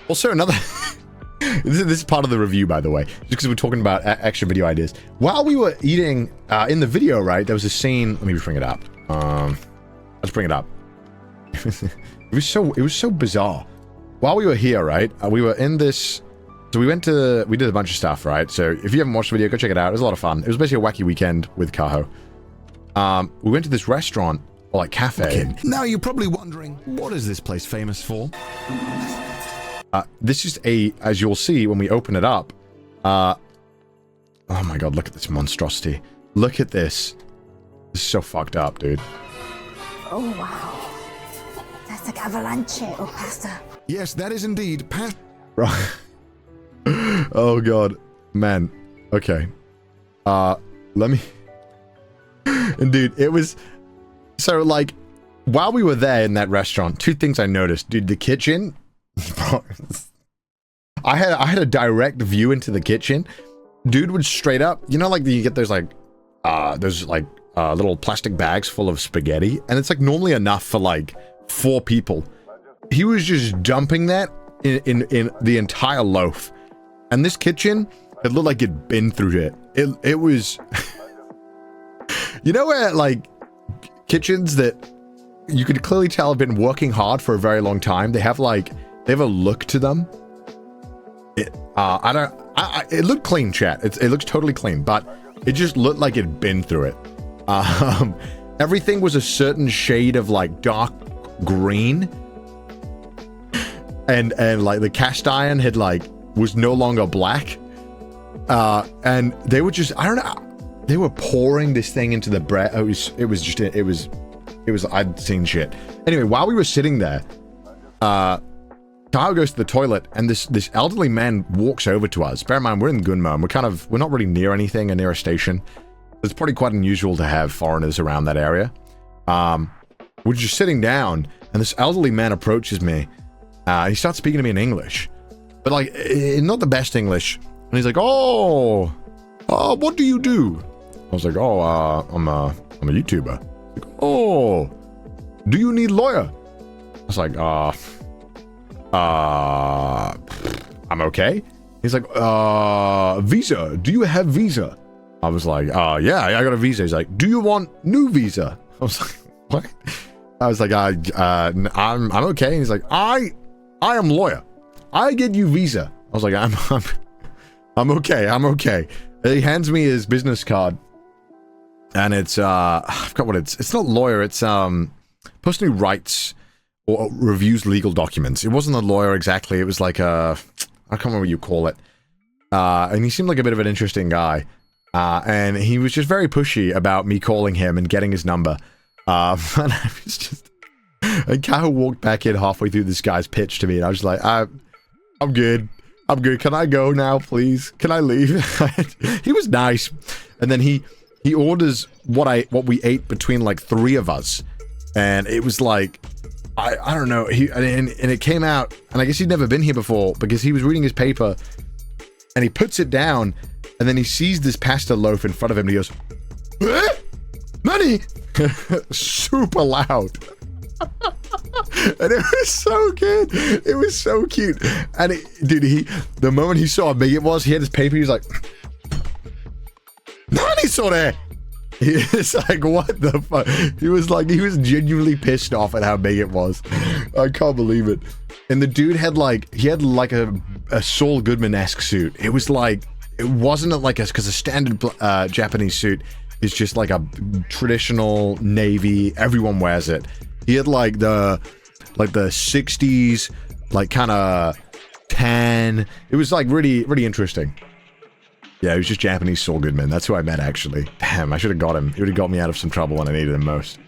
Also, another... this is part of the review, by the way, just because we're talking about extra video ideas. While we were eating in the video, right, there was a scene... Let me bring it up. Let's bring it up. It was so bizarre. While we were here, right, we were in this... So we did a bunch of stuff, right? So if you haven't watched the video, go check it out. It was a lot of fun. It was basically a wacky weekend with Kaho. We went to this restaurant, or like cafe. Okay. Now you're probably wondering, what is this place famous for? This is as you'll see when we open it up. Oh my god, look at this monstrosity. Look at this. This is so fucked up, dude. Oh wow. That's like avalanche or pasta. Yes, that is indeed pasta. Right. Oh god. Man. Okay. Let me... And dude, it was... So, like, while we were there in that restaurant, two things I noticed. Dude, the kitchen... I had a direct view into the kitchen. Dude would straight up... You know, like, you get those, like... little plastic bags full of spaghetti. And it's, like, normally enough for, like, 4 people. He was just dumping that in the entire loaf. And this kitchen, it looked like it'd been through it. It was... You know where, like, kitchens that you could clearly tell have been working hard for a very long time? They have, like, they have a look to them. It looked clean, chat. It looks totally clean, but it just looked like it'd been through it. Everything was a certain shade of, like, dark green. And like, the cast iron had, like, was no longer black. And they were just, I don't know, they were pouring this thing into the bread. It was, I'd seen shit. Anyway, while we were sitting there, Kyle goes to the toilet, and this elderly man walks over to us. Bear in mind, we're in Goodman. We're not really near anything or near a station. It's probably quite unusual to have foreigners around that area. We're just sitting down, and this elderly man approaches me. He starts speaking to me in English, but like, not the best English. And he's like, "Oh, what do you do?" I was like, "Oh, I'm a YouTuber." Like, "Oh, do you need lawyer?" I was like, I'm okay." He's like, "Visa? Do you have visa?" I was like, "Yeah, I got a visa." He's like, "Do you want new visa?" I was like, "What?" I was like, I'm okay." And he's like, I am lawyer. I get you visa." I was like, I'm okay. I'm okay. He hands me his business card, and it's I forgot what it's not lawyer. It's person who writes or reviews legal documents. It wasn't a lawyer exactly. It was like I can't remember what you call it. And he seemed like a bit of an interesting guy. And he was just very pushy about me calling him and getting his number. And I was just... And Kyle walked back in halfway through this guy's pitch to me, and I was like, I'm good. I'm good. Can I go now, please? Can I leave? He was nice. And then he orders what we ate between, like, 3 of us. And it was like... I don't know. And it came out, and I guess he'd never been here before, because he was reading his paper, and he puts it down, and then he sees this pasta loaf in front of him, and he goes, "Eh? Money!" Super loud. And it was so good. It was so cute. And dude, the moment he saw how big it was, he had his paper, he was like, "Nani sore!" It's like, what the fuck? He was genuinely pissed off at how big it was. I can't believe it. And the dude had like a Saul Goodman-esque suit. It was like, it wasn't like because a standard Japanese suit is just like a traditional navy. Everyone wears it. He had like the 60s, like kind of tan. It was like really, really interesting. Yeah, it was just Japanese Saul Goodman. That's who I met, actually. Damn, I should have got him. He would have got me out of some trouble when I needed him most.